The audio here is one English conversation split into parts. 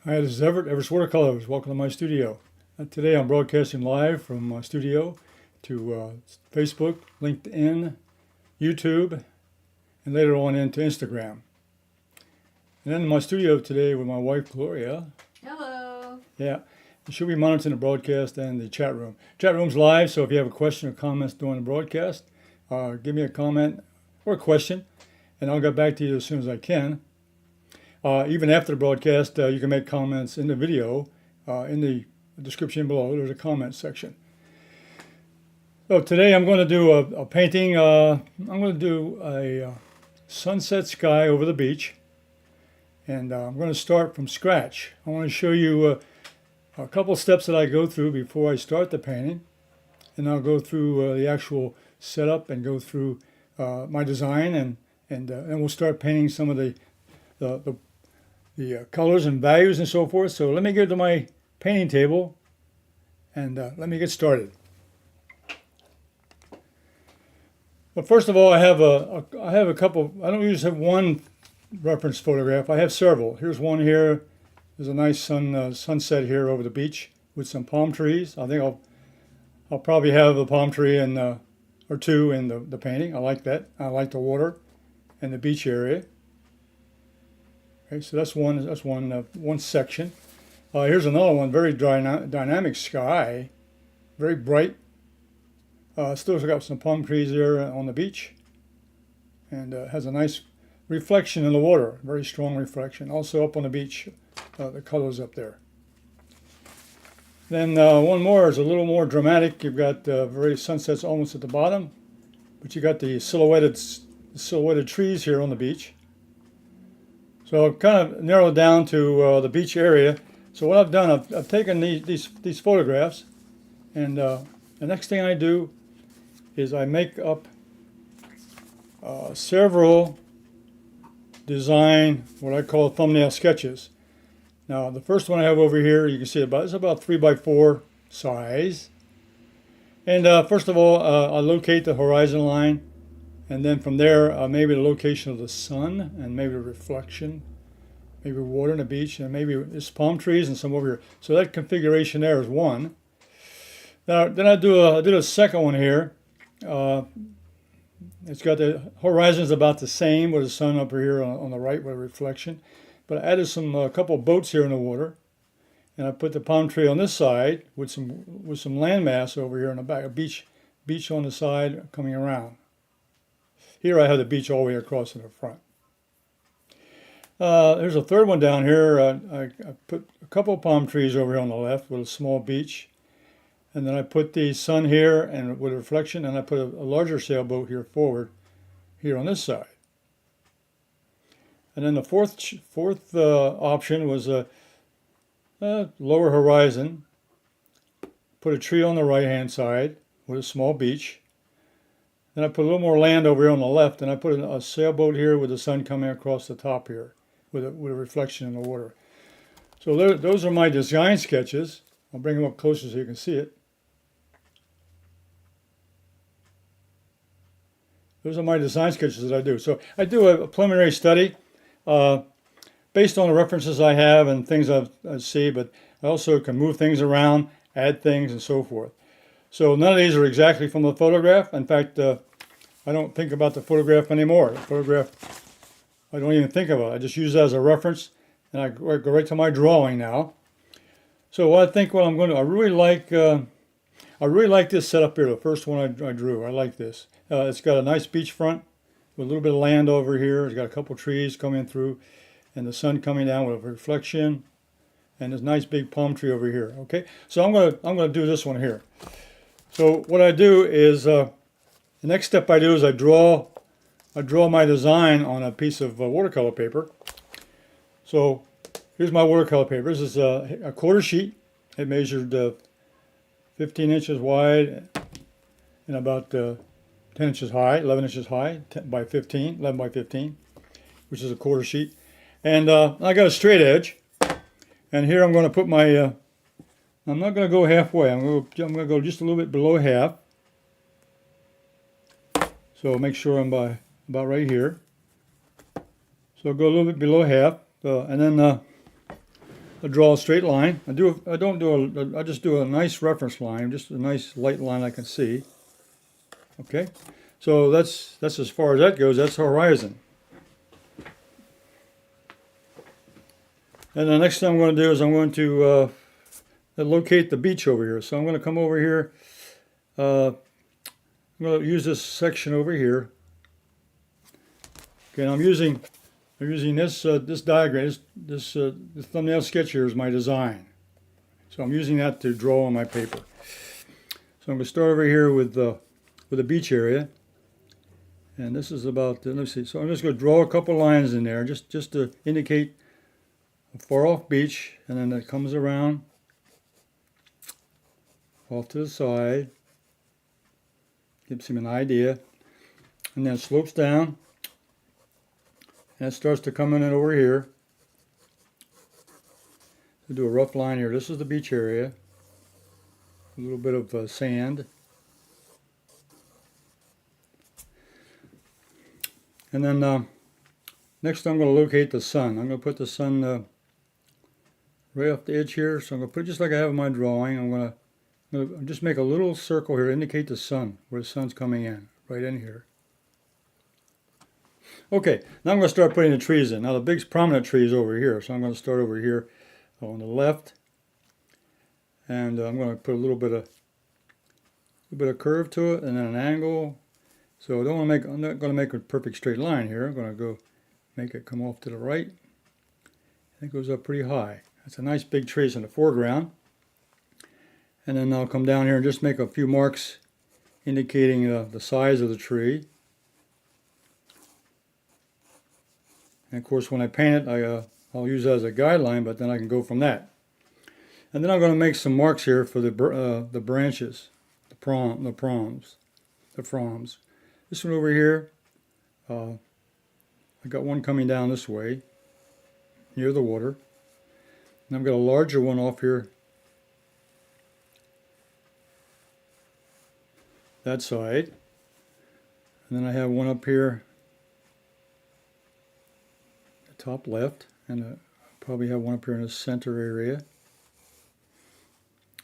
Hi, this is Everett's Watercolors. Welcome to my studio. Today I'm broadcasting live from my studio to Facebook, LinkedIn, YouTube, and later on into Instagram. And then in my studio today with my wife, Gloria. Hello. Yeah, she'll be monitoring the broadcast and the chat room. Chat room's live, so if you have a question or comments during the broadcast, give me a comment or a question, and I'll get back to you as soon as I can. Even after the broadcast, you can make comments in the video. In the description below, there's a comment section. So today I'm going to do a painting. I'm going to do a sunset sky over the beach. And I'm going to start from scratch. I want to show you a couple steps that I go through before I start the painting. And I'll go through the actual setup and go through my design. And then we'll start painting some of the colors and values and so forth. So let me get to my painting table and let me get started. But first of all, I have a couple. I don't usually have one reference photograph. I have several. Here's one here. There's a nice sunset here over the beach with some palm trees. I think I'll probably have a palm tree and or two in the painting. I like that. I like the water and the beach area. Okay, so that's one section. Here's another one, very dynamic sky, very bright. Still got some palm trees there on the beach, and has a nice reflection in the water, very strong reflection. Also up on the beach, the colors up there. Then one more is a little more dramatic. You've got very sunsets almost at the bottom, but you got the silhouetted trees here on the beach. So I've kind of narrowed down to the beach area. So what I've done, I've taken these photographs, and the next thing I do is I make up several design, what I call thumbnail sketches. Now the first one I have over here, you can see it's about 3x4 size. And first of all, I locate the horizon line. And then from there, maybe the location of the sun and maybe the reflection, maybe water on the beach, and maybe it's palm trees and some over here. So that configuration there is one. Then I did a second one here. It's got the horizon's about the same with the sun up here on the right with a reflection. But I added a couple of boats here in the water. And I put the palm tree on this side with some landmass over here on the back, a beach on the side coming around. Here I have the beach all the way across in the front. There's a third one down here. I put a couple of palm trees over here on the left with a small beach. And then I put the sun here and with a reflection, and I put a larger sailboat here forward, here on this side. And then the fourth option was a lower horizon. Put a tree on the right-hand side with a small beach. Then I put a little more land over here on the left, and I put a sailboat here with the sun coming across the top here with a reflection in the water. So those are my design sketches. I'll bring them up closer so you can see it. Those are my design sketches that I do. So I do a preliminary study based on the references I have and things I see, but I also can move things around, add things, and so forth. So none of these are exactly from the photograph. In fact, I don't think about the photograph anymore. The photograph, I don't even think about it. I just use it as a reference, and I go right to my drawing now. So I really like this setup here. The first one I drew. I like this. It's got a nice beach front with a little bit of land over here. It's got a couple trees coming through, and the sun coming down with a reflection, and this nice big palm tree over here. Okay, so I'm gonna do this one here. So what I do is the next step I do is I draw my design on a piece of watercolor paper. So here's my watercolor paper. This is a quarter sheet. It measured 15 inches wide and about 10 inches high, 11 inches high, 11 by 15, which is a quarter sheet. And I got a straight edge. And here I'm going to put my, I'm not going to go halfway. I'm going to go just a little bit below half. So make sure I'm about right here. So I'll go a little bit below half. And then draw a straight line. I just do a nice reference line, just a nice light line I can see. Okay, so that's as far as that goes. That's the horizon. And the next thing I'm going to do is I'm going to locate the beach over here. So I'm going to come over here. I'm going to use this section over here. Okay, and I'm using this this diagram. This thumbnail sketch here is my design. So I'm using that to draw on my paper. So I'm going to start over here with the beach area. And this is about, let's see, so I'm just going to draw a couple lines in there just to indicate a far off beach, and then it comes around off to the side, gives him an idea, and then it slopes down, and it starts to come in over here. So do a rough line here. This is the beach area, a little bit of sand. And then next I'm going to locate the sun. I'm going to put the sun right off the edge here. So I'm going to put it just like I have in my drawing. I'm going to just make a little circle here to indicate the sun, where the sun's coming in, right in here. Okay, now I'm going to start putting the trees in. Now the big prominent tree is over here, so I'm going to start over here on the left. And I'm going to put a little bit of curve to it, and then an angle. So I'm not going to make a perfect straight line here. I'm going to go make it come off to the right. It goes up pretty high. That's a nice big tree in the foreground. And then I'll come down here and just make a few marks indicating the size of the tree. And of course when I paint it, I'll use that as a guideline, but then I can go from that. And then I'm going to make some marks here for the branches, the fronds. This one over here, I got one coming down this way, near the water. And I've got a larger one off here, that side. And then I have one up here, the top left, and I probably have one up here in the center area.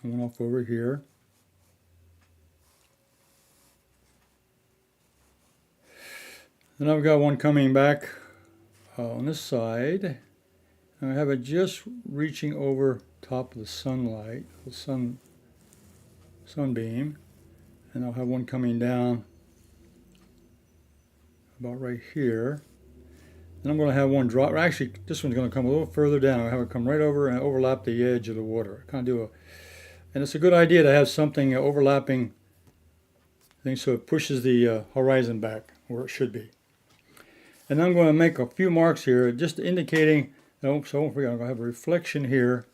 And one off over here. Then I've got one coming back on this side. And I have it just reaching over top of the sunlight, the sunbeam. And I'll have one coming down about right here. Then I'm going to have one drop. Actually, this one's going to come a little further down. I'll have it come right over and overlap the edge of the water. Kind of and it's a good idea to have something overlapping things so it pushes the horizon back where it should be. And I'm going to make a few marks here, just indicating, so don't forget, I'm going to have a reflection here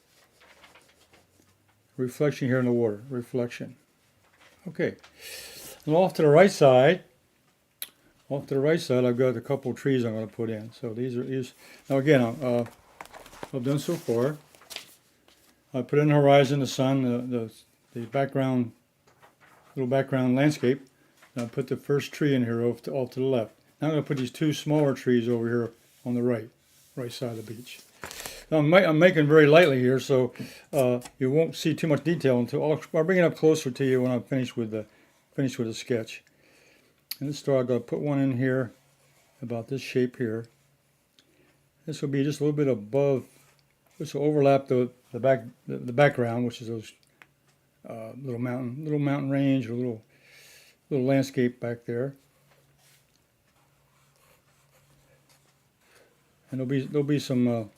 in the water, reflection. Okay, and off to the right side, I've got a couple of trees I'm going to put in. So these. Now again, I've done so far. I put in the horizon, the sun, the background, little background landscape. And I put the first tree in here off to the left. Now I'm going to put these two smaller trees over here on the right side of the beach. Now I'm making very lightly here, so you won't see too much detail until I'll bring it up closer to you when I'm finished with the sketch. And this star, I'm going to put one in here about this shape here. This will be just a little bit above. This will overlap the background, which is those little mountain range or little landscape back there. And there'll be some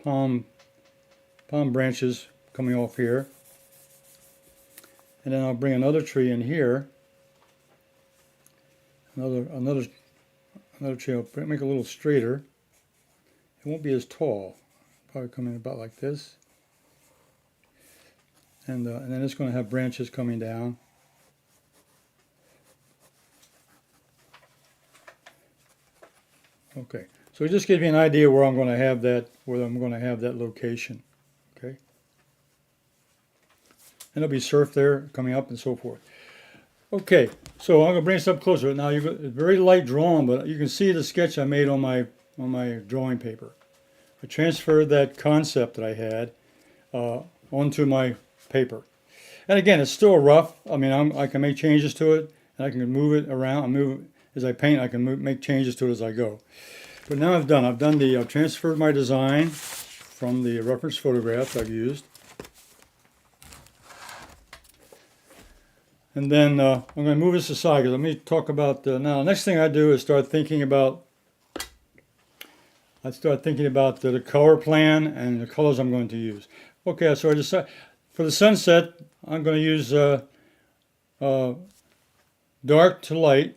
palm branches coming off here. And then I'll bring another tree in here. Another tree. I'll make a little straighter. It won't be as tall. Probably come in about like this. And then it's going to have branches coming down. Okay, so it just gives me an idea where I'm going to have that location. Okay, and there'll be surf there coming up and so forth. Okay, so I'm going to bring this up closer. Now it's very light drawn, but you can see the sketch I made on my drawing paper. I transferred that concept that I had onto my paper. And again, it's still rough. I mean, I can make changes to it, and I can move it around. As I paint, I can make changes to it as I go. But now I've transferred my design from the reference photographs I've used. And then I'm going to move this aside, because let me talk about, now the next thing I do is start thinking about the color plan and the colors I'm going to use. Okay, so I decided for the sunset, I'm going to use dark to light,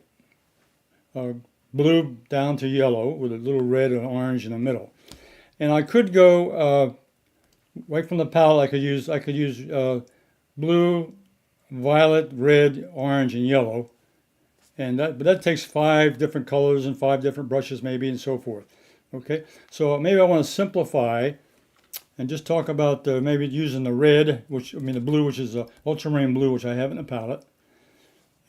blue down to yellow with a little red and orange in the middle. And I could go right from the palette. I could use blue, violet, red, orange, and yellow. But that takes 5 different colors and 5 different brushes maybe, and so forth. Okay, so maybe I want to simplify and just talk about maybe using the red, the blue, which is ultramarine blue, which I have in the palette,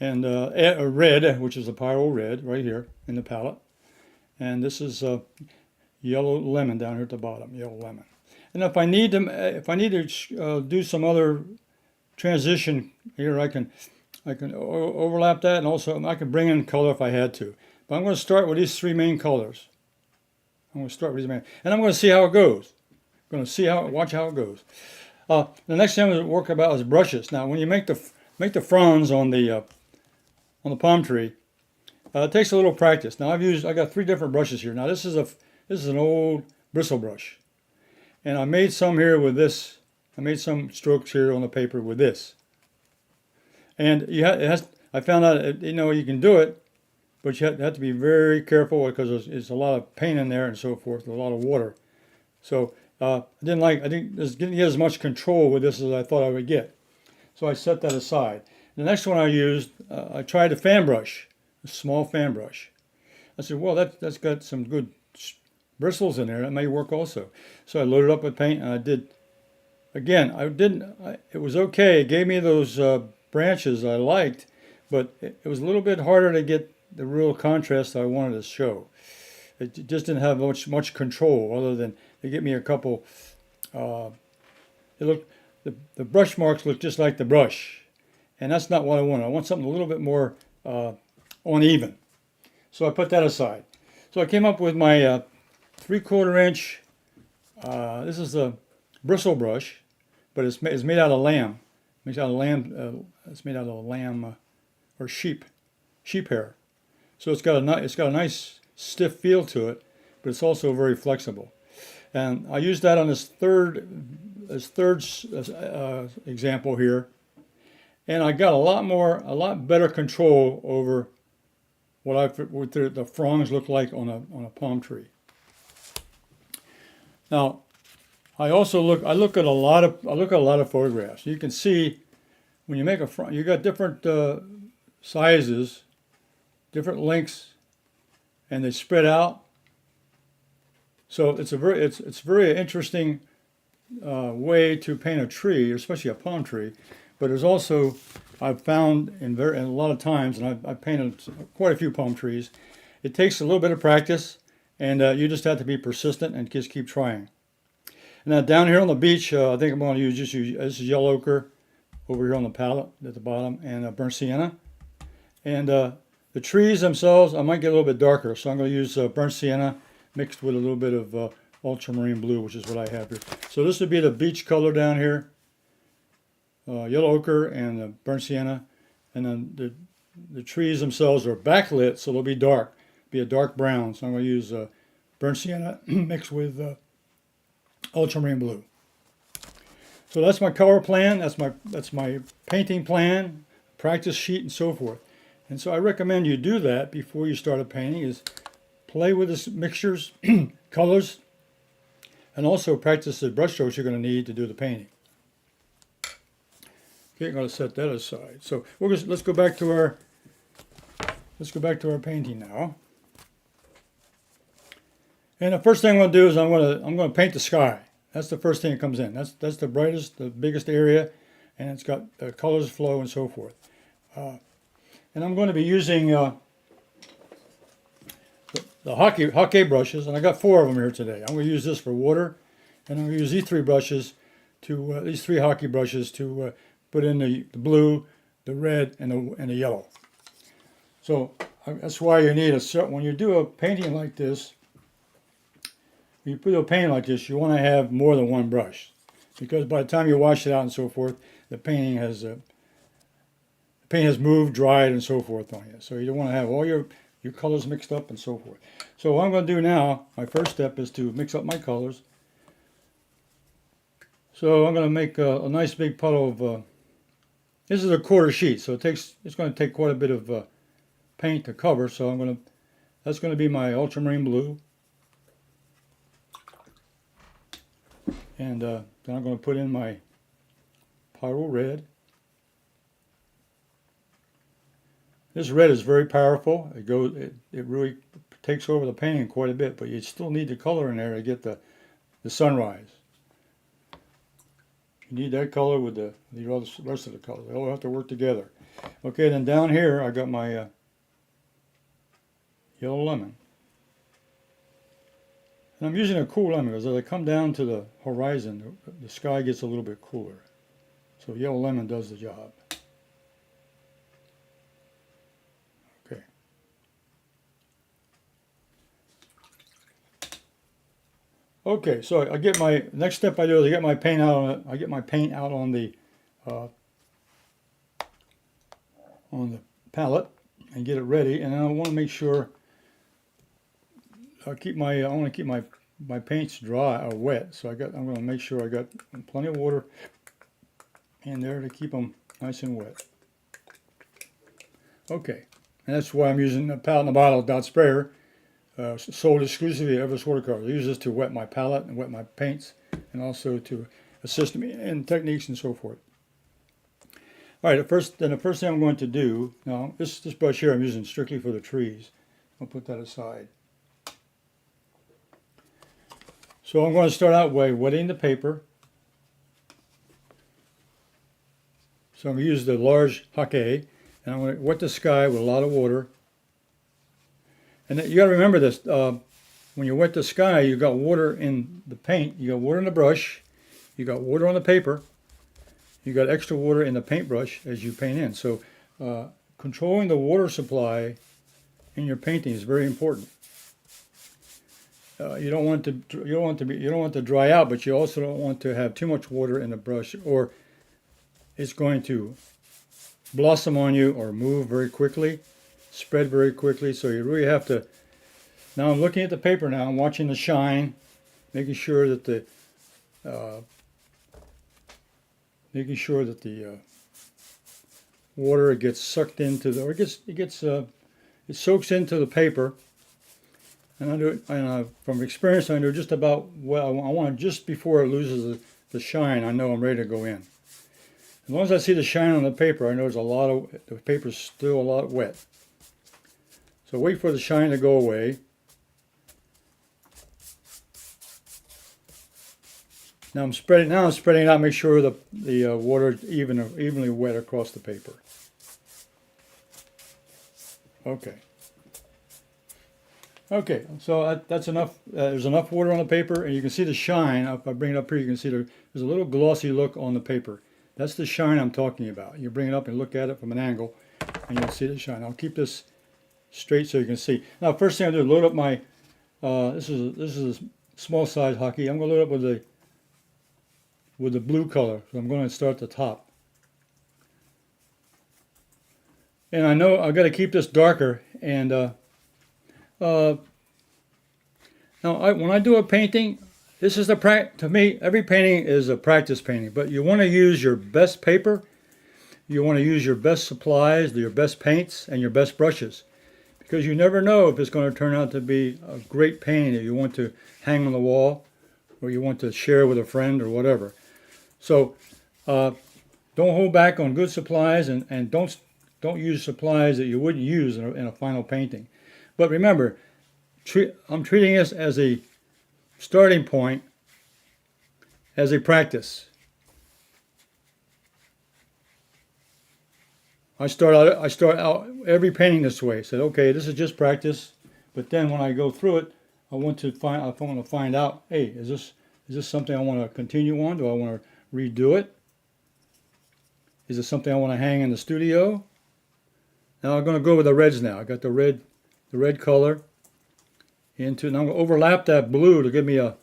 and a red, which is a Pyrrole red, right here in the palette, and this is yellow lemon down here at the bottom, yellow lemon. And if I need to do some other transition here, I can overlap that, and also I can bring in color if I had to. But I'm going to start with these 3 main colors. I'm going to start with these main, and I'm going to see how it goes. I'm going to watch how it goes. The next thing I'm going to work about is brushes. Now, when you make the fronds on the palm tree, it takes a little practice. Now I got 3 different brushes here. Now this is an old bristle brush, and I made some here with this. I made some strokes here on the paper with this. And I found out you can do it, but you have to be very careful, because there's a lot of paint in there and so forth, a lot of water. So I didn't get as much control with this as I thought I would get. So I set that aside. The next one I used, I tried a fan brush, a small fan brush. I said, well, that's got some good bristles in there. That may work also. So I loaded up with paint, and I did. Again, it was okay. It gave me those branches I liked, but it was a little bit harder to get the real contrast I wanted to show. It just didn't have much control, other than they get me a couple. The brush marks look just like the brush, and that's not what I want. I want something a little bit more uneven. So I put that aside. So I came up with my 3/4 inch. This is a bristle brush, but it's made out of lamb. It's made out of lamb or sheep hair. So it's got a nice stiff feel to it, but it's also very flexible. And I used that on this third example here, and I got a lot better control over what the fronds look like on a palm tree. Now, I look at a lot of photographs. You can see when you make a front, you got different sizes, different lengths, and they spread out. So it's very interesting way to paint a tree, especially a palm tree. But there's also, I've found in a lot of times, and I've painted quite a few palm trees, it takes a little bit of practice, and you just have to be persistent and just keep trying. Now down here on the beach, I think I'm going to use this is yellow ochre over here on the palette at the bottom, and burnt sienna. And the trees themselves, I might get a little bit darker, so I'm going to use burnt sienna mixed with a little bit of ultramarine blue, which is what I have here. So this would be the beach color down here, yellow ochre and burnt sienna. And then the trees themselves are backlit, so they'll be dark, be a dark brown. So I'm going to use burnt sienna mixed with ultramarine blue. So that's my color plan. That's my painting plan, practice sheet, and so forth. And so I recommend you do that before you start a painting. Is play with the mixtures, colors, and also practice the brush strokes you're going to need to do the painting. Okay, I'm going to set that aside. So let's go back to our painting now. And the first thing I'm going to do is I'm going to paint the sky. That's the first thing that comes in. That's the brightest, the biggest area, and it's got the colors flow and so forth. And I'm going to be using the the Hake brushes, and I got 4 of them here today. I'm going to use this for water, and I'm going to use these 3 brushes to these 3 Hake brushes to put in the blue, the red, and the yellow. So that's why you need a certain, when you do a painting like this, when you put a painting like this, you want to have more than 1 brush, because by the time you wash it out and so forth, the paint has moved, dried, and so forth on you. So you don't want to have all your colors mixed up and so forth. So what I'm going to do now, my first step is to mix up my colors. So I'm going to make a nice big puddle of, this is a 1/4 sheet, so it's going to take quite a bit of paint to cover. So that's going to be my ultramarine blue. And then I'm going to put in my Pyrrole red. This red is very powerful. It really takes over the painting quite a bit, but you still need the color in there to get the sunrise. You need that color with the rest of the colors. They all have to work together. Okay, then down here I got my yellow lemon. And I'm using a cool lemon because as I come down to the horizon, the sky gets a little bit cooler. So yellow lemon does the job. Okay. Okay, so I get my next step I do is I get my paint out on it. I get my paint out on the palette and get it ready, and then I want to make sure I want to keep my paints dry or wet. So I'm going to make sure I got plenty of water in there to keep them nice and wet. Okay, and that's why I'm using the palette in the bottle dot sprayer. Sold exclusively at Everett Watercolors. I use this to wet my palette and wet my paints, and also to assist me in techniques and so forth. All right, the first thing I'm going to do now, this brush here I'm using strictly for the trees. I'll put that aside. So I'm going to start out by wetting the paper. So I'm going to use the large Hake, and I'm going to wet the sky with a lot of water. And you got to remember this, when you wet the sky, you got water in the paint, you got water in the brush, you got water on the paper, you got extra water in the paintbrush as you paint in. So controlling the water supply in your painting is very important. You don't want to dry out, but you also don't want to have too much water in the brush, or it's going to blossom on you or move very quickly. Spread very quickly, so you really have to. Now I'm looking at the paper now. I'm watching the shine, making sure that the water gets sucked into the, or it soaks into the paper. And I do it, and from experience, I know just about well. I want it just before it loses the shine. I know I'm ready to go in. As long as I see the shine on the paper, I know the paper's still a lot wet. So wait for the shine to go away. Now I'm spreading it out. Make sure the water is evenly wet across the paper. Okay. Okay. So that's enough. There's enough water on the paper, and you can see the shine. If I bring it up here, you can see there's a little glossy look on the paper. That's the shine I'm talking about. You bring it up and look at it from an angle, and you'll see the shine. I'll keep this straight so you can see. Now, first thing I do is load up my. This is a small size Hake. I'm going to load up with the blue color. So I'm going to start at the top. And I know I've got to keep this darker. And now, when I do a painting, this is to me, every painting is a practice painting. But you want to use your best paper. You want to use your best supplies, your best paints, and your best brushes. Because you never know if it's going to turn out to be a great painting that you want to hang on the wall, or you want to share with a friend or whatever. So don't hold back on good supplies, and don't use supplies that you wouldn't use in a final painting. But remember, I'm treating this as a starting point, as a practice. I start out every painting this way. I said, okay, this is just practice, But then when I go through it, I want to find out, hey, is this something I want to continue on? Do I want to redo it? Is it something I want to hang in the studio? Now I'm going to go with the reds now. I got the red color into, and I'm going to overlap that blue to give me a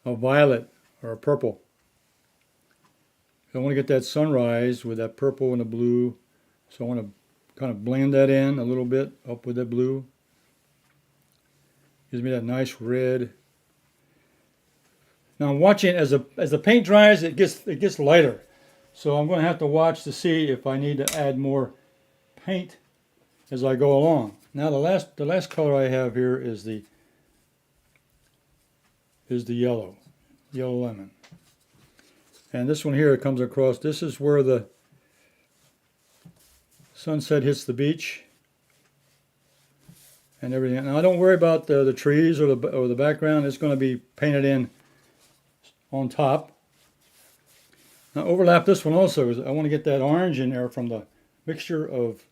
violet or a purple. I want to get that sunrise with that purple and the blue, so I want to kind of blend that in a little bit up with that blue. Gives me that nice red. Now I'm watching as the paint dries, it gets lighter. So I'm going to have to watch to see if I need to add more paint as I go along. Now the last color I have here is the yellow lemon. And this one here comes across, this is where the sunset hits the beach and everything. Now don't worry about the trees or the background. It's going to be painted in on top. Now overlap this one also, because I want to get that orange in there from the mixture of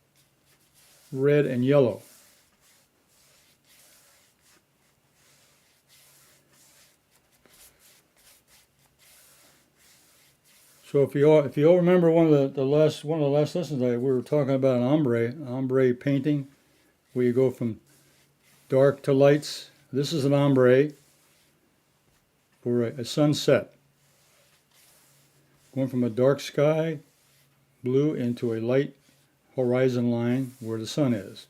red and yellow. So if you all remember one of the last lessons we were talking about an ombre painting, where you go from dark to lights. This is an ombre for a sunset. Going from a dark sky blue into a light horizon line where the sun is.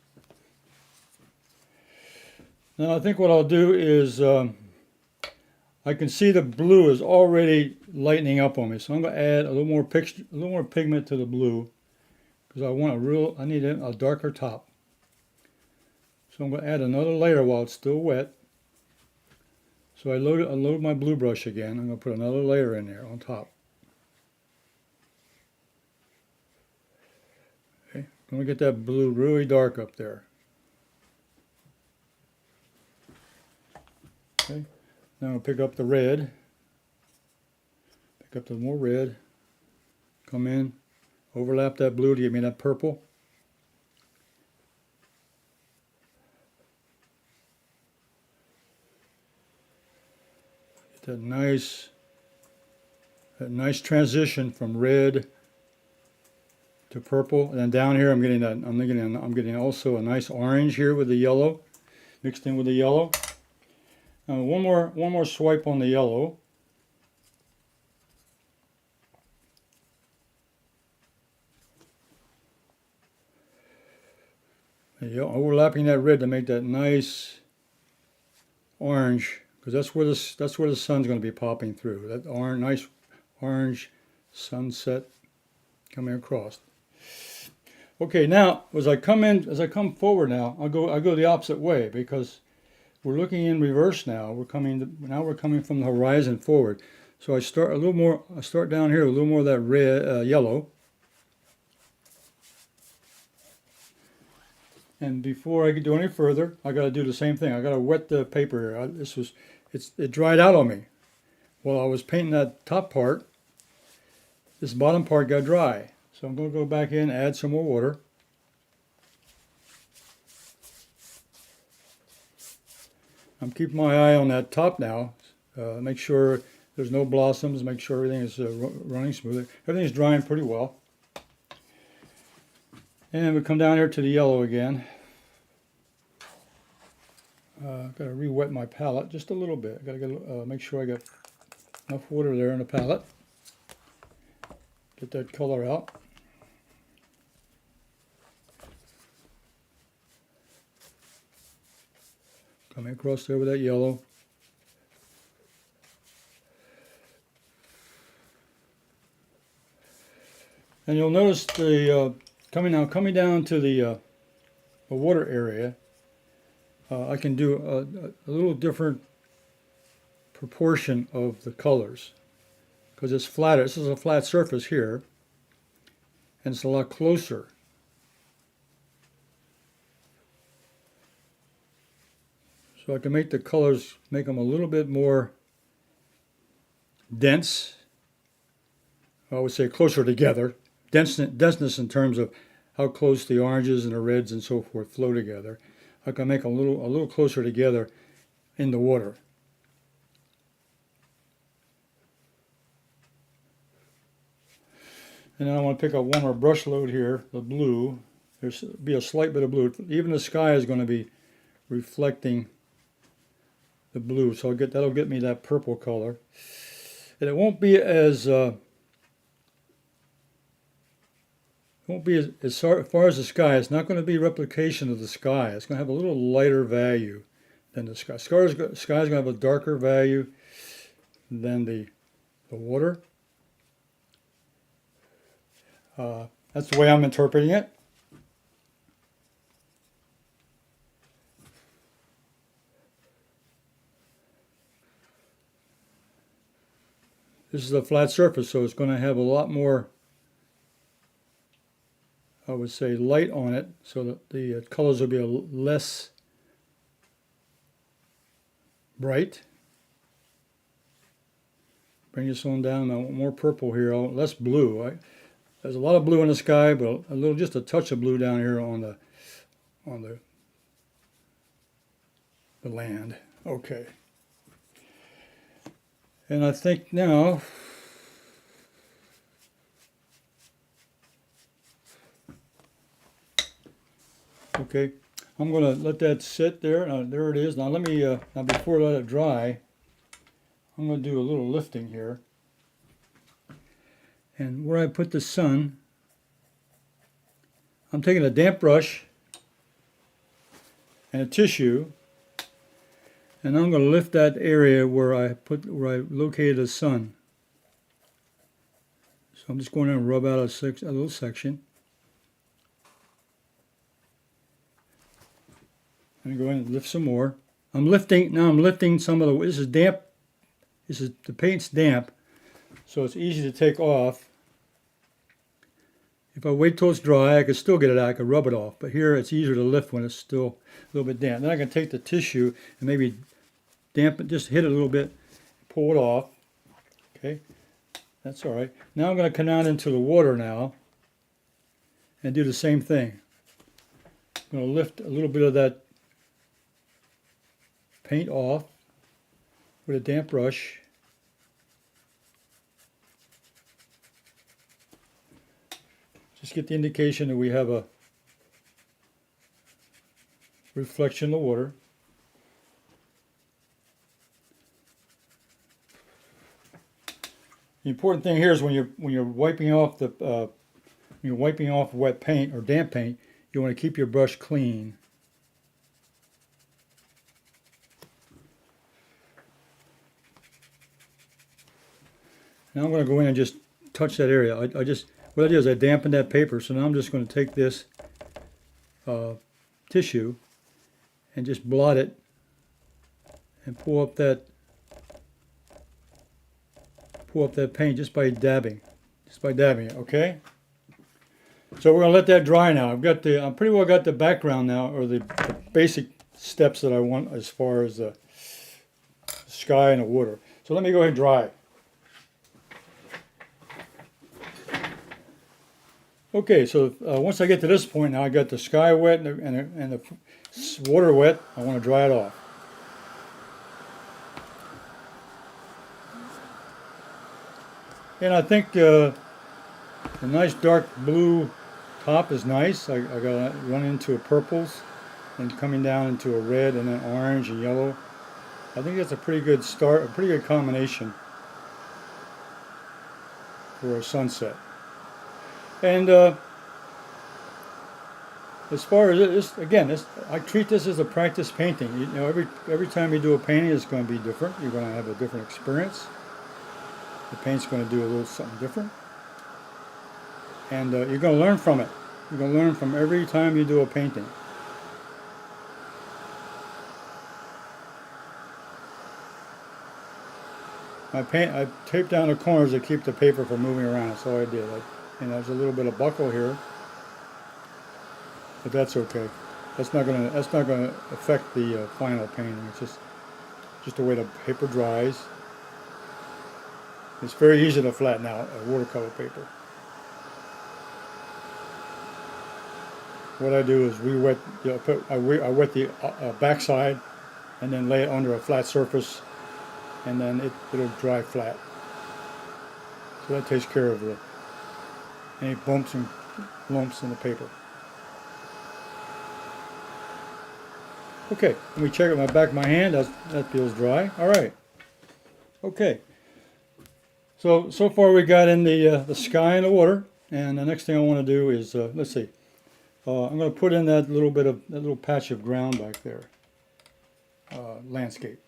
Now I think what I'll do is I can see the blue is already lightening up on me, so I'm going to add a little more pigment to the blue, because I need a darker top. So I'm going to add another layer while it's still wet. So I load my blue brush again. I'm going to put another layer in there on top. Okay, I'm going to get that blue really dark up there. Okay. Now I'll pick up the red, pick up the more red, come in, overlap that blue to give me that purple. Get that nice transition from red to purple, and then down here I'm getting also a nice orange here with the yellow, mixed in with the yellow. Now one more swipe on the yellow. Overlapping that red to make that nice orange, because that's where the sun's going to be popping through. That nice orange sunset coming across. Okay, now as I come forward now, I go the opposite way, because we're looking in reverse now. We're coming from the horizon forward. So I start down here a little more of that red, yellow. And before I can do any further, I got to do the same thing. I got to wet the paper here. It dried out on me while I was painting that top part. This bottom part got dry. So I'm going to go back in, add some more water. I'm keeping my eye on that top now. Make sure there's no blossoms. Make sure everything is running smoothly. Everything's drying pretty well. And we come down here to the yellow again. I've got to re-wet my palette just a little bit. I've got to make sure I got enough water there in the palette. Get that color out. Coming across there with that yellow. And you'll notice the coming down to the water area, I can do a little different proportion of the colors, because it's flatter. This is a flat surface here, and it's a lot closer. So I can make the colors, make them a little bit more dense. I would say closer together. Denseness in terms of how close the oranges and the reds and so forth flow together. I can make a little closer together in the water. And then I want to pick up one more brush load here, the blue. There's be a slight bit of blue. Even the sky is going to be reflecting the blue, so that'll get me that purple color. And it won't be as far as the sky. It's not going to be replication of the sky. It's going to have a little lighter value than the sky. Sky is going to have a darker value than the water. That's the way I'm interpreting it. This is a flat surface, so it's going to have a lot more, I would say, light on it, so that the colors will be less bright. Bring this one down. I want more purple here. I want less blue. There's a lot of blue in the sky, but just a touch of blue down here on the land. Okay. And I think now, okay, I'm going to let that sit there. There it is. Now let me, now before I let it dry, I'm going to do a little lifting here. And where I put the sun, I'm taking a damp brush and a tissue, and I'm going to lift that area where I located the sun. So I'm just going to rub out a little section. And go in and lift some more. Now I'm lifting some of this is damp. The paint's damp, so it's easy to take off. If I wait till it's dry, I can still get it out. I can rub it off. But here it's easier to lift when it's still a little bit damp. Then I can take the tissue and maybe dampen, just hit it a little bit, pull it off. Okay, that's all right. Now I'm going to come down into the water now and do the same thing. I'm going to lift a little bit of that paint off with a damp brush. Just get the indication that we have a reflection in the water. The important thing here is when you're wiping off wet paint or damp paint, you want to keep your brush clean. Now I'm going to go in and just touch that area. What I did is I dampened that paper, so now I'm just going to take this tissue and just blot it and pull up that paint just by dabbing it. Okay. So we're going to let that dry now. I pretty well got the background now, or the basic steps that I want as far as the sky and the water. So let me go ahead and dry. Okay, so once I get to this point now, I got the sky wet and the water wet. I want to dry it off. And I think the nice dark blue top is nice. I got to run into purples and coming down into a red and then orange and yellow. I think that's a pretty good start, a pretty good combination for a sunset. And as far as this, again, I treat this as a practice painting. You know, every time you do a painting, it's going to be different. You're going to have a different experience. The paint's going to do a little something different, and you're going to learn from it. You're going to learn from every time you do a painting. I taped down the corners to keep the paper from moving around. That's all I did. And there's a little bit of buckle here, but that's okay. That's not going to affect the final painting. It's just the way the paper dries. It's very easy to flatten out a watercolor paper. what I do is re-wet, I wet the backside and then lay it under a flat surface, and then it'll dry flat. So that takes care of any bumps and lumps in the paper. Okay, let me check at my back of my hand. That feels dry. All right. Okay. So far we got in the sky and the water, and the next thing I want to do is let's see. I'm going to put in that little patch of ground back there, landscape.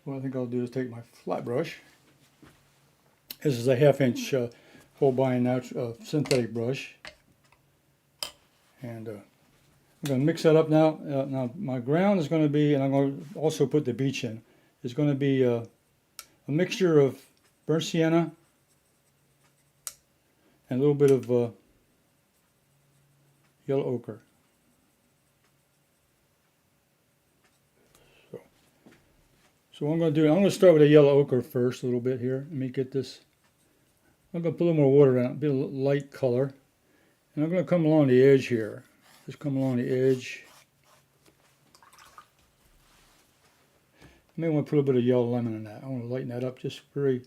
What I think I'll do is take my flat brush. This is a 1/2 inch Holbein synthetic brush, and I'm going to mix that up now. Now my ground is going to be, and I'm going to also put the beach in. It's going to be a mixture of burnt sienna and a little bit of yellow ochre. So what I'm going to do, I'm going to start with the yellow ochre first a little bit here. Let me get this. I'm going to put a little more water on it, be a light color. And I'm going to come along the edge here. Just come along the edge. I may want to put a little bit of yellow lemon in that. I want to lighten that up just very.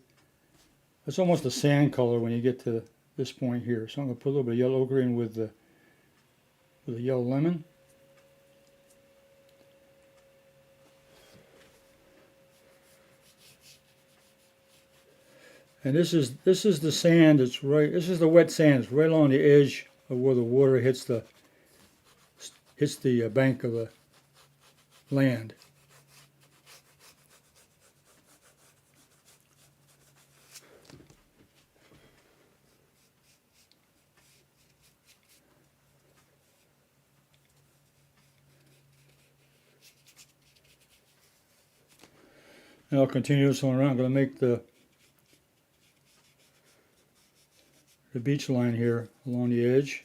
It's almost a sand color when you get to this point here. So I'm going to put a little bit of yellow ochre in with the yellow lemon. And this is the sand. It's right. This is the wet sand. It's right along the edge of where the water hits the bank of the land. And I'll continue this on around. I'm going to make the beach line here along the edge.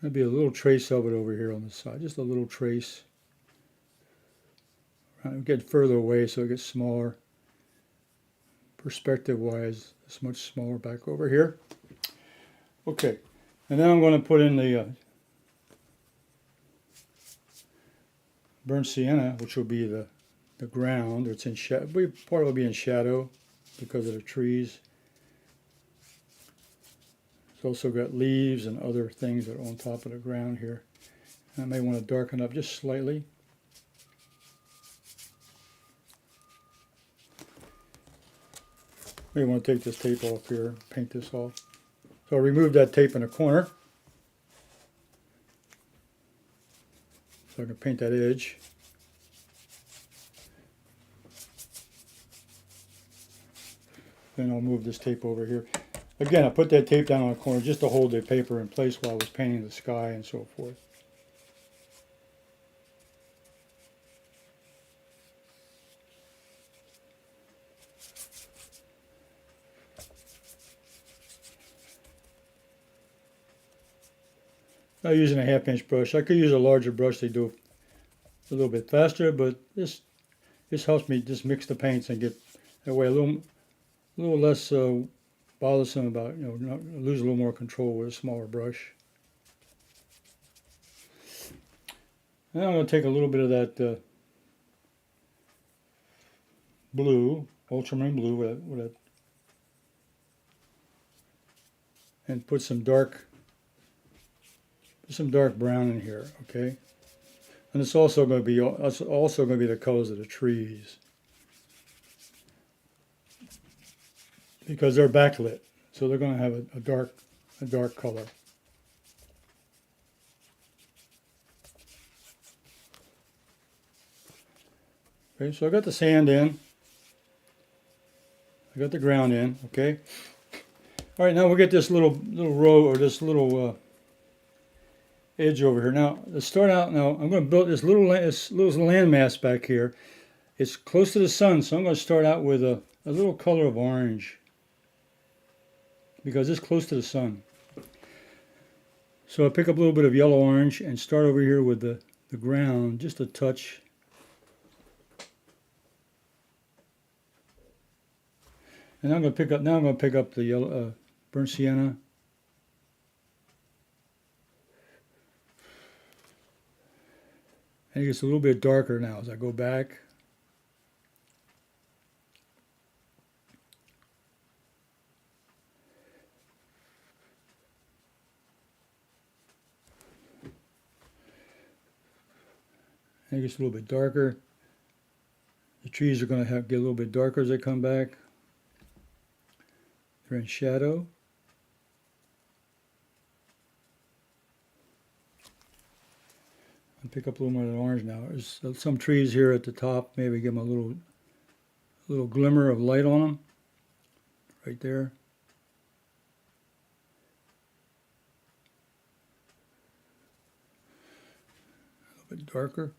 There'll be a little trace of it over here on the side, just a little trace. Get further away so it gets smaller. Perspective-wise, it's much smaller back over here. Okay, and then I'm going to put in the burnt sienna, which will be the ground. It's in shadow. Part will be in shadow because of the trees. It's also got leaves and other things that are on top of the ground here. I may want to darken up just slightly. Maybe want to take this tape off here, paint this off. So I removed that tape in the corner, so I can paint that edge. Then I'll move this tape over here. Again, I put that tape down on the corner just to hold the paper in place while I was painting the sky and so forth. I'm using a 1/2 inch brush. I could use a larger brush to do it a little bit faster, but this helps me just mix the paints and get that way a little less bothersome about, not lose a little more control with a smaller brush. Now I'm going to take a little bit of that blue, ultramarine blue, with that, and put some dark brown in here, okay? And it's also going to be the colors of the trees, because they're backlit, so they're going to have a dark color. Okay, so I got the sand in, I got the ground in, okay. All right, now we'll get this little row, or this little edge over here. Now, to start out, I'm going to build this little landmass back here. It's close to the sun, so I'm going to start out with a little color of orange, because it's close to the sun. So I pick up a little bit of yellow orange and start over here with the ground, just a touch. And I'm going to pick up, now I'm going to pick up the yellow, burnt sienna. And it gets a little bit darker now as I go back. And it gets a little bit darker. The trees are going to get a little bit darker as they come back. They're in shadow. I'll pick up a little more of the orange now. There's some trees here at the top. Maybe give them a little glimmer of light on them. Right there. A little bit darker.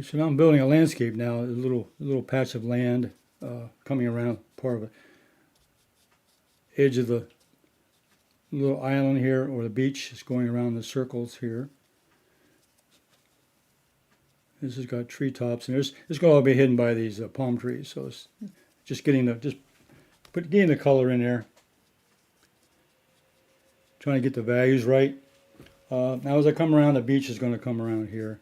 So now I'm building a landscape now, a little patch of land coming around part of the edge of the little island here, or the beach is going around the circles here. This has got treetops, and it's going to all be hidden by these palm trees. So it's just getting the color in there, trying to get the values right. Now as I come around, the beach is going to come around here.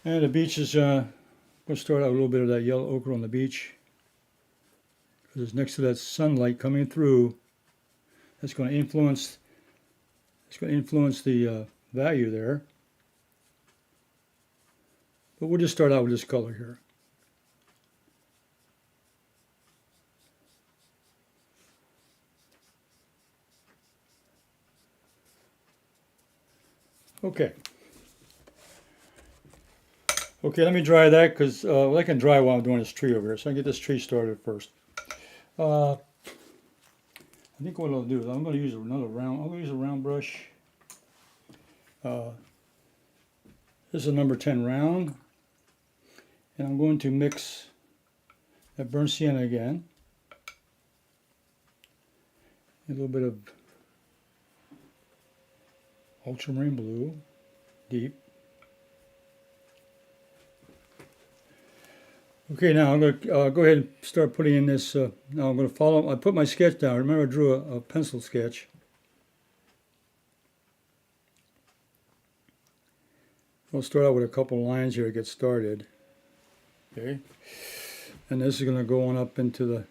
And the beach is going to start out a little bit of that yellow ochre on the beach, because it's next to that sunlight coming through. That's going to influence. It's going to influence the value there. But we'll just start out with this color here. Okay. Okay, let me dry that, because well, I can dry while I'm doing this tree over here. So I can get this tree started first. I think what I'll do is I'm going to use another round. I'm going to use a round brush. This is a number 10 round, and I'm going to mix that burnt sienna again. A little bit of ultramarine blue, deep. Okay, now I'm going to go ahead and start putting in this. Now I'm going to follow. I put my sketch down. Remember, I drew a pencil sketch. I'll start out with a couple lines here to get started. Okay, and this is going to go on up into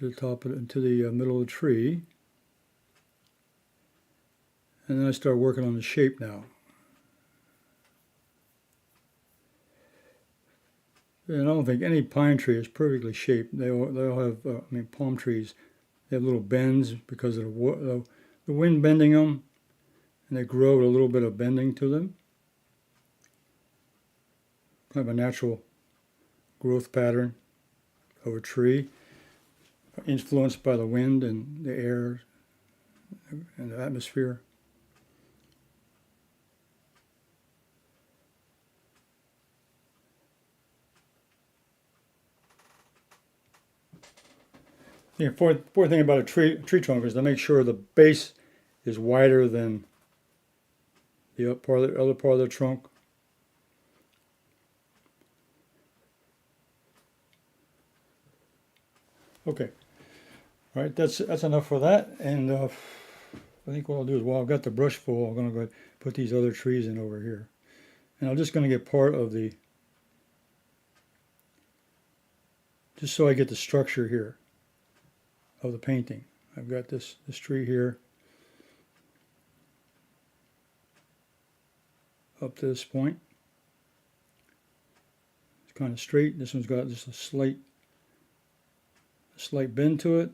the top of into the middle of the tree, and then I start working on the shape now. And I don't think any pine tree is perfectly shaped. They all have, I mean, palm trees, they have little bends because of the wind bending them, and they grow with a little bit of bending to them. Kind of a natural growth pattern of a tree, influenced by the wind and the air and the atmosphere. The important thing about a tree trunk is to make sure the base is wider than the other part of the trunk. Okay, all right, that's enough for that. And I think what I'll do is, while I've got the brush full, I'm going to go put these other trees in over here, and I'm just going to get part of the, just so I get the structure here of the painting. I've got this tree here up to this point. It's kind of straight. This one's got just a slight bend to it.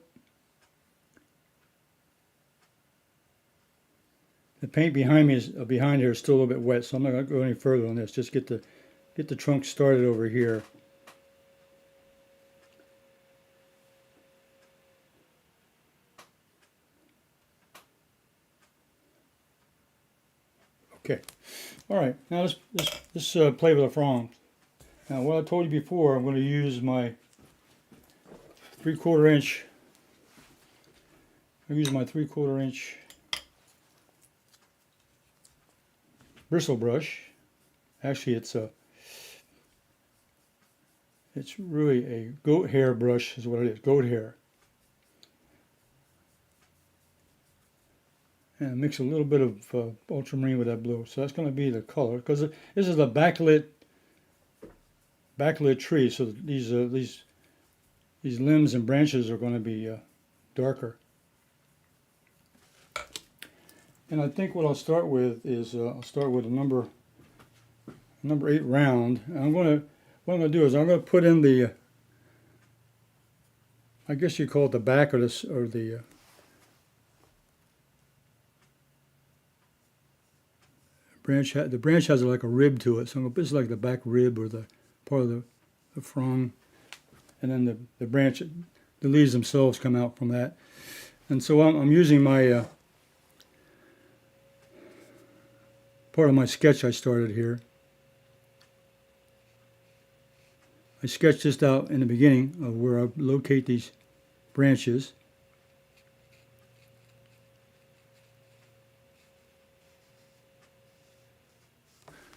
The paint behind me is behind here is still a little bit wet, so I'm not going to go any further on this. Just get the trunk started over here. Okay. All right. Now let's play with the fronds. Now, what I told you before, I'm going to use my 3/4 inch. I use my 3/4 inch bristle brush. Actually, it's really a goat hair brush, is what it is. Goat hair. And mix a little bit of ultramarine with that blue. So that's going to be the color, because this is a backlit tree. So these limbs and branches are going to be darker. And I think what I'll start with is I'll start with a number 8 round. And what I'm going to do is I'm going to put in the I guess you call it the back or the branch. The branch has like a rib to it, so I'm going to put this like the back rib or the part of the frond, and then the branch, the leaves themselves come out from that. And so I'm using my part of my sketch I started here. I sketched this out in the beginning of where I locate these branches.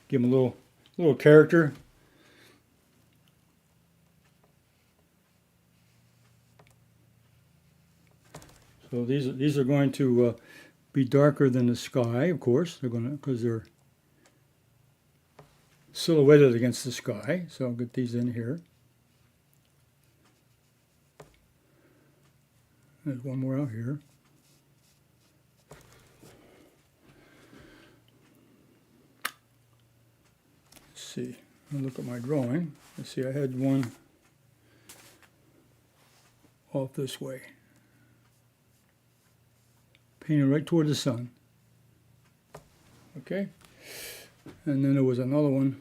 Give them a little character. So these are going to be darker than the sky, of course. They're going to, because they're silhouetted against the sky. So I'll get these in here. There's one more out here. Let's see. I'll look at my drawing. Let's see. I had one off this way, painted right toward the sun. Okay. And then there was another one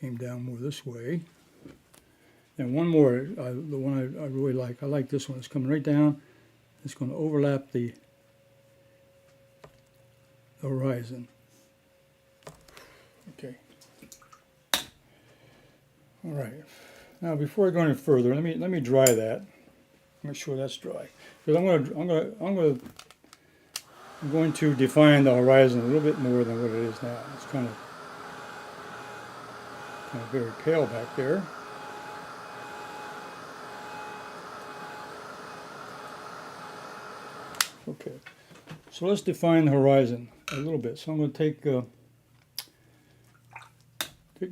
came down more this way. And one more, the one I really like. I like this one. It's coming right down. It's going to overlap the horizon. Okay. All right. Now, before I go any further, let me dry that. Make sure that's dry. Because I'm going to define the horizon a little bit more than what it is now. It's kind of very pale back there. Okay, so let's define the horizon a little bit. So I'm going to take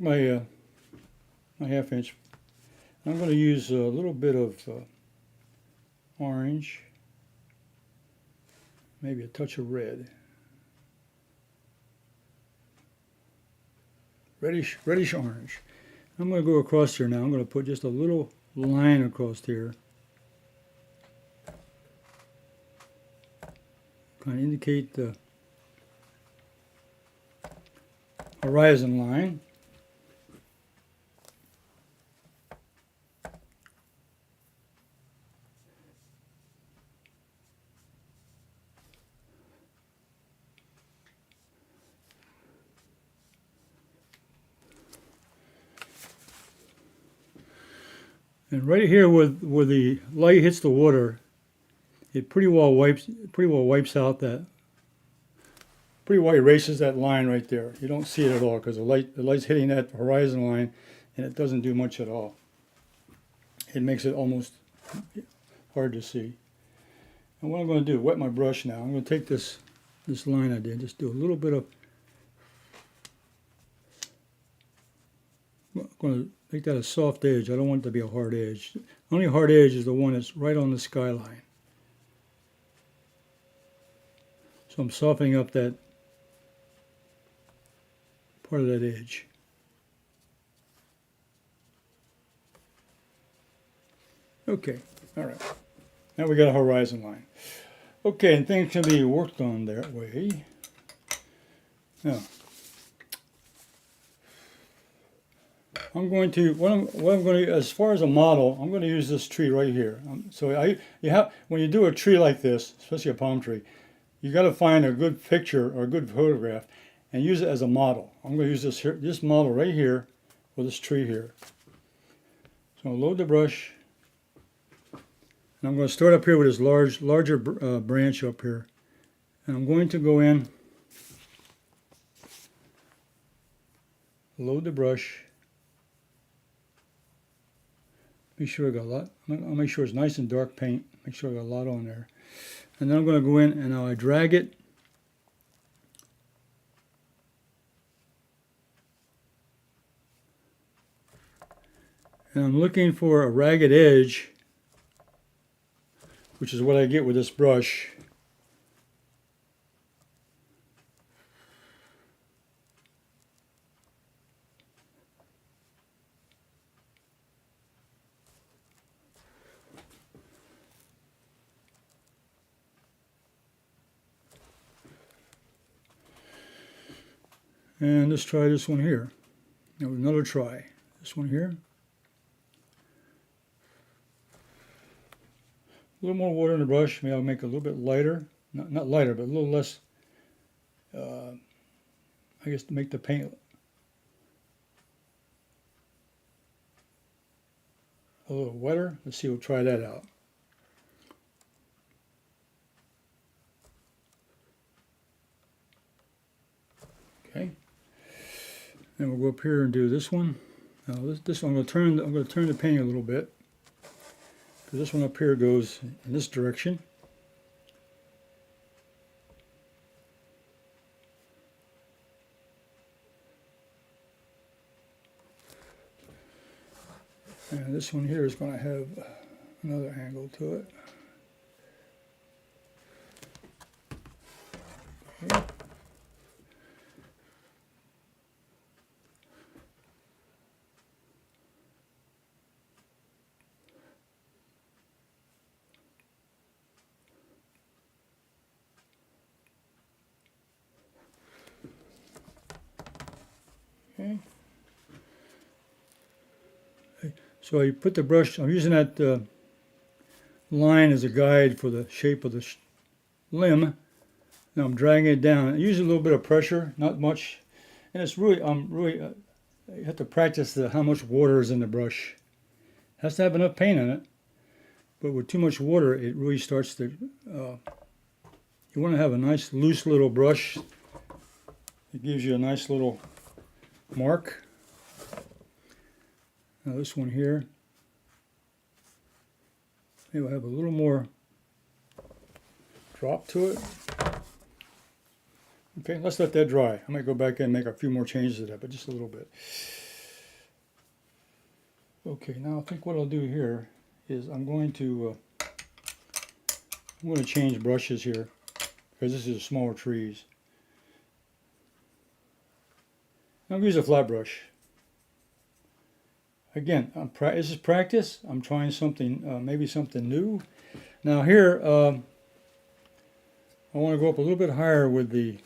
my my 1/2 inch. I'm going to use a little bit of orange, maybe a touch of red, reddish orange. I'm going to go across here now. I'm going to put just a little line across here. Kind of indicate the horizon line. And right here where the light hits the water, it pretty well wipes out that, pretty well erases that line right there. You don't see it at all because the light's hitting that horizon line, and it doesn't do much at all. It makes it almost hard to see. And what I'm going to do, wet my brush now. I'm going to take this line I did, just do a little bit of, I'm going to make that a soft edge. I don't want it to be a hard edge. The only hard edge is the one that's right on the skyline. So I'm softening up that part of that edge. Okay, all right. Now we got a horizon line. Okay, and things can be worked on that way. Now, I'm going to what I'm going to, as far as a model, I'm going to use this tree right here. You have, when you do a tree like this, especially a palm tree, you got to find a good picture or a good photograph and use it as a model. I'm going to use this model right here for this tree here. So I'll load the brush, and I'm going to start up here with this larger branch up here, and I'm going to go in, load the brush. Make sure I got a lot. I'll make sure it's nice and dark paint. Make sure I got a lot on there. And then I'm going to go in and now I drag it. And I'm looking for a ragged edge, which is what I get with this brush. And let's try this one here. Now another try. This one here. A little more water in the brush. Maybe I'll make it a little bit lighter. Not lighter, but a little less, I guess, to make the paint a little wetter. Let's see, we'll try that out. Okay. Then we'll go up here and do this one. Now this one I'm going to turn the painting a little bit. Because this one up here goes in this direction. And this one here is going to have another angle to it. Okay. Okay. So you put the brush, I'm using that line as a guide for the shape of the limb. Now I'm dragging it down. I use a little bit of pressure, not much. And it's really, you have to practice how much water is in the brush. It has to have enough paint in it. But with too much water, it really starts to, you want to have a nice loose little brush. It gives you a nice little mark. Now this one here, maybe I'll have a little more drop to it. Okay, let's let that dry. I might go back in and make a few more changes to that, but just a little bit. Okay, now I think what I'll do here is I'm going to change brushes here because this is smaller trees. I'm going to use a flat brush. Again, this is practice. I'm trying something, maybe something new. Now here, I want to go up a little bit higher with the,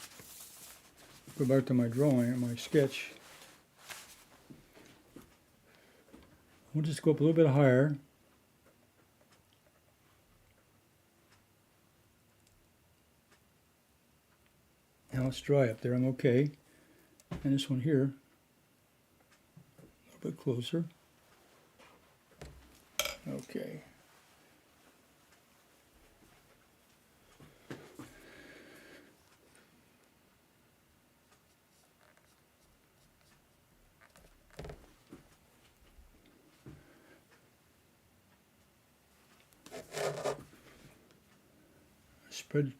go back to my drawing, my sketch. We'll just go up a little bit higher. Now it's dry up there, I'm okay. And this one here, a little bit closer. Okay.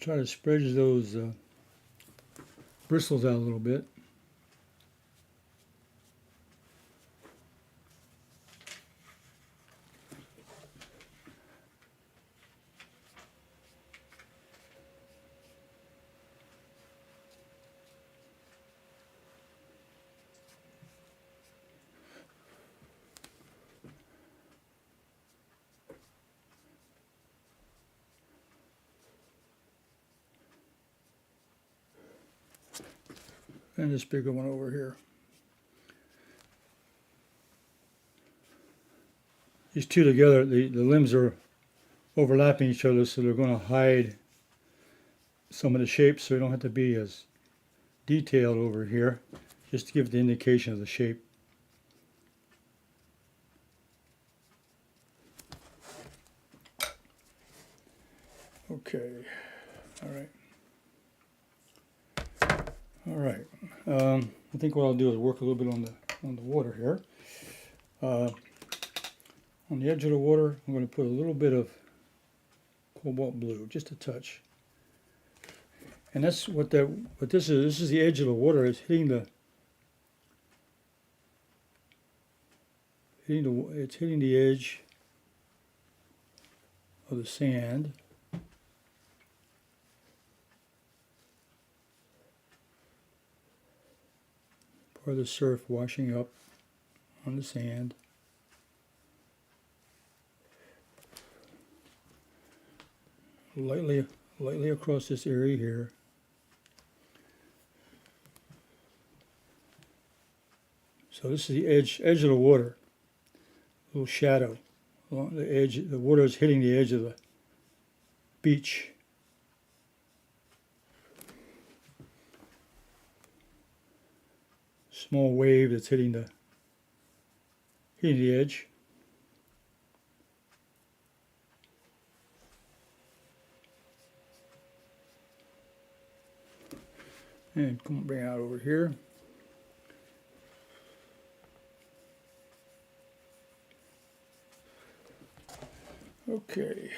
Try to spread those bristles out a little bit. And this bigger one over here. these two together, the limbs are overlapping each other, so they're going to hide some of the shapes, so you don't have to be as detailed over here, just to give the indication of the shape. Okay, all right. All right. I think what I'll do is work a little bit on the water here. On the edge of the water, I'm going to put a little bit of cobalt blue, just a touch. And that's what this is. This is the edge of the water. It's hitting the edge of the sand. Part of the surf washing up on the sand. Lightly across this area here. So this is the edge of the water. A little shadow along the edge. The water is hitting the edge of the beach. Small wave that's hitting the edge. And come bring it out over here. Okay.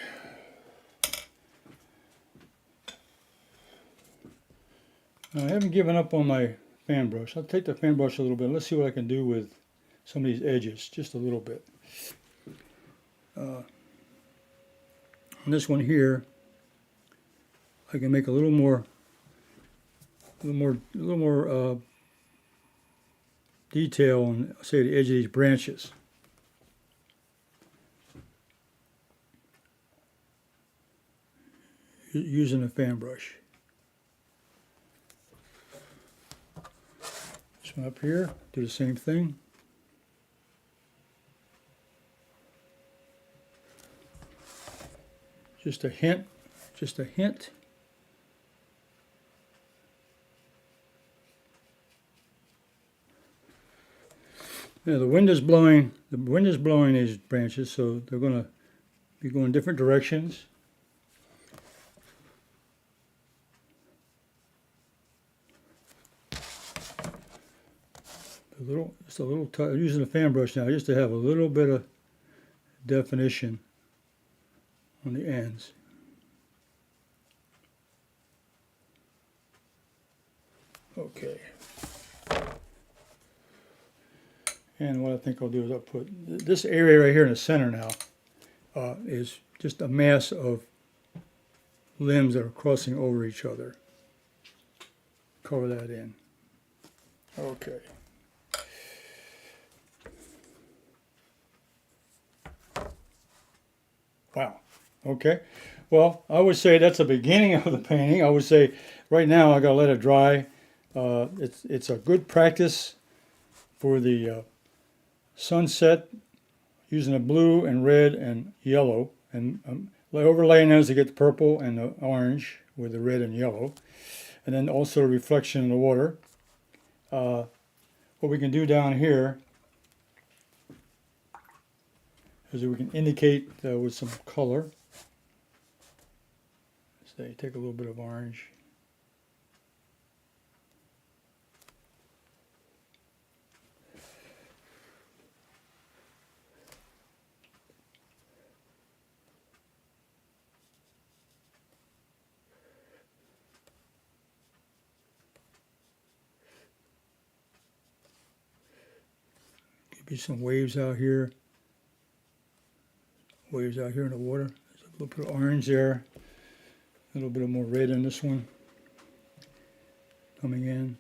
I haven't given up on my fan brush. I'll take the fan brush a little bit. Let's see what I can do with some of these edges, just a little bit. On this one here, I can make a little more detail on, say, the edge of these branches. Using a fan brush. This one up here, do the same thing. Just a hint, just a hint. Now the wind is blowing these branches, so they're going to be going different directions. Just a little touch, using a fan brush now, just to have a little bit of definition on the ends. Okay. And what I think I'll do is I'll put this area right here in the center now is just a mass of limbs that are crossing over each other. Cover that in. Okay. Wow. Okay. Well, I would say that's the beginning of the painting. I would say right now I gotta let it dry. It's a good practice for the sunset, using the blue and red and yellow, and overlaying those to get the purple and the orange with the red and yellow, and then also reflection in the water. What we can do down here is we can indicate with some color. Say, take a little bit of orange. Could be some waves out here. Waves out here in the water. There's a little bit of orange there. A little bit of more red in this one. Coming in.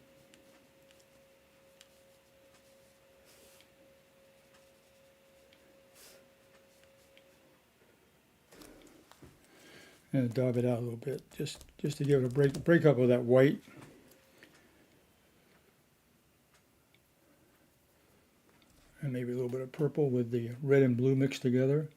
And dab it out a little bit, just to give it a break up of that white. And maybe a little bit of purple with the red and blue mixed together.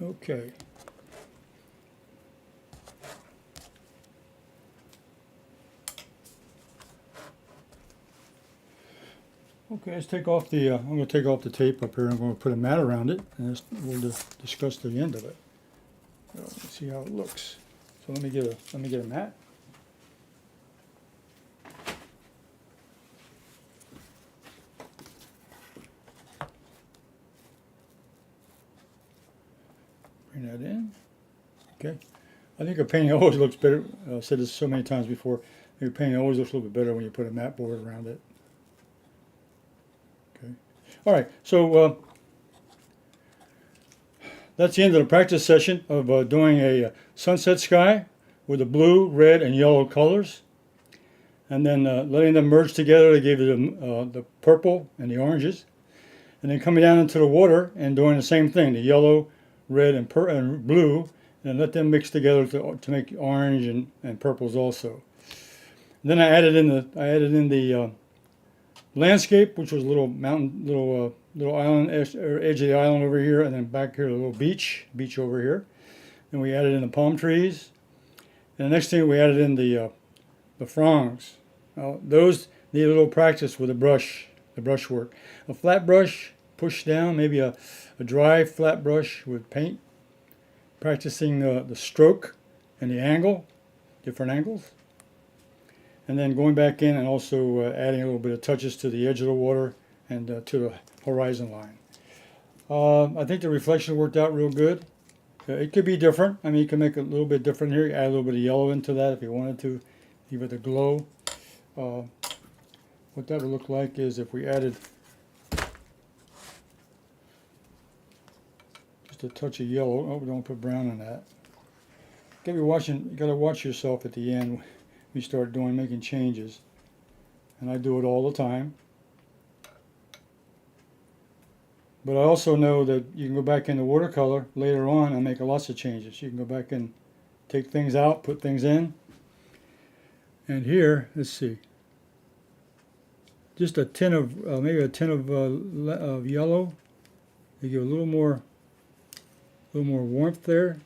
Okay. Okay, let's take off the, I'm going to take off the tape up here. I'm going to put a mat around it, and we'll discuss the end of it. Let's see how it looks. So let me get a mat. Bring that in. Okay. I think a painting always looks better. I've said this so many times before. I think a painting always looks a little bit better when you put a mat board around it. Okay. All right. So that's the end of the practice session of doing a sunset sky with the blue, red, and yellow colors, and then letting them merge together to give you the purple and the oranges, and then coming down into the water and doing the same thing, the yellow, red, and blue, and let them mix together to make orange and purples also. And then I added in the landscape, which was a little mountain, little island, edge of the island over here, and then back here a little beach over here. Then we added in the palm trees, and the next thing we added in the fronds. Now, those need a little practice with the brush work. A flat brush, push down, maybe a dry flat brush with paint, practicing the stroke and the angle, different angles. And then going back in and also adding a little bit of touches to the edge of the water and to the horizon line. I think the reflection worked out real good. It could be different. I mean, you can make it a little bit different here. Add a little bit of yellow into that if you wanted to, give it a glow. What that would look like is if we added just a touch of yellow. Oh, don't put brown in that. You gotta watch yourself at the end. You start making changes, and I do it all the time. But I also know that you can go back into watercolor later on and make lots of changes. You can go back and take things out, put things in. And here, let's see, just a tin of maybe a tin of yellow. You give a little more warmth there.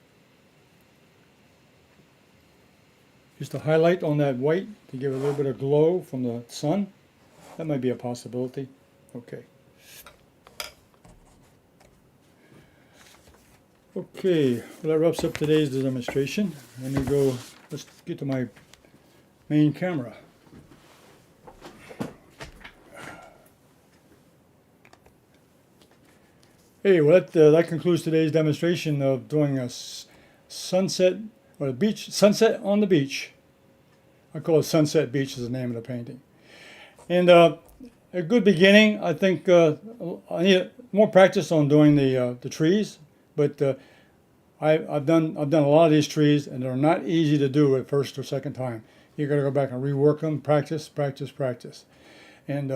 Just a highlight on that white to give a little bit of glow from the sun. That might be a possibility. Okay. Okay, well, that wraps up today's demonstration. Let's get to my main camera. Hey, well, that concludes today's demonstration of doing a sunset on the beach. I call it Sunset Beach is the name of the painting. And a good beginning. I think I need more practice on doing the trees, but I've done a lot of these trees, and they're not easy to do at first or second time. You got to go back and rework them, practice, and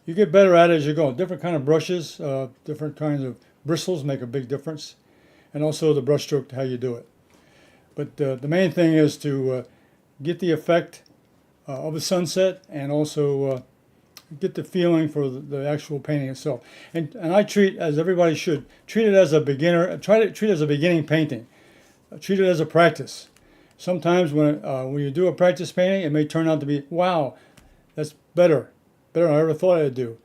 you get better at it as you go. Different kind of brushes, different kinds of bristles make a big difference, and also the brush stroke, how you do it. But the main thing is to get the effect of a sunset, and also get the feeling for the actual painting itself. And I treat, as everybody should, treat it as a beginner. Try to treat it as a beginning painting. Treat it as a practice. Sometimes when you do a practice painting, it may turn out to be, wow, that's better than I ever thought I'd do.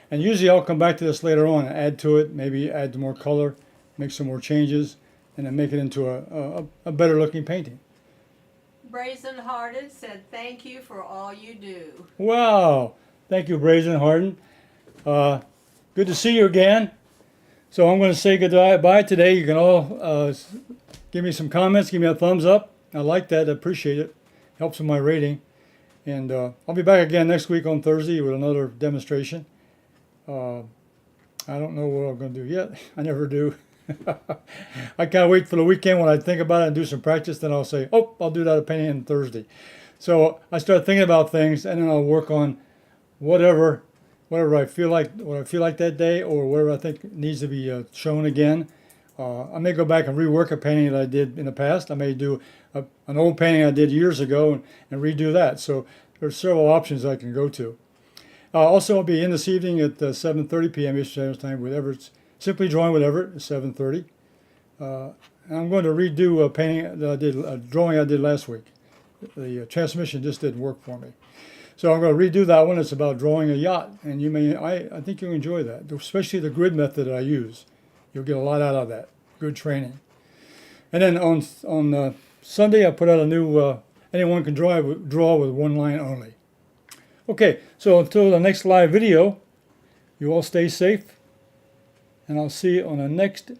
And usually I'll come back to this later on and add to it, maybe add more color, make some more changes, and then make it into a better looking painting. Brazen Hearted said, thank you for all you do. Wow. Thank you, Brazen Hearted. Good to see you again. So I'm going to say goodbye today. You can all give me some comments, give me a thumbs up. I like that. I appreciate it. helps with my rating. And I'll be back again next week on Thursday with another demonstration. I don't know what I'm going to do yet. I never do. I can't wait for the weekend when I think about it and do some practice. Then I'll say, oh, I'll do that painting on Thursday. So I start thinking about things, and then I'll work on whatever I feel like, what I feel like that day, or whatever I think needs to be shown again. I may go back and rework a painting that I did in the past. I may do an old painting I did years ago and redo that. So there's several options I can go to. Also, I'll be in this evening at 7:30 p.m. Eastern Standard Time with Everett, Simply Drawing with Everett at 7:30. And I'm going to redo a painting that I did, a drawing I did last week. The transmission just didn't work for me. So I'm going to redo that one. It's about drawing a yacht, and I think you'll enjoy that, especially the grid method that I use. You'll get a lot out of that. Good training. And then on Sunday, I put out a new anyone can draw with one line only. Okay, so until the next live video, you all stay safe, and I'll see you on the next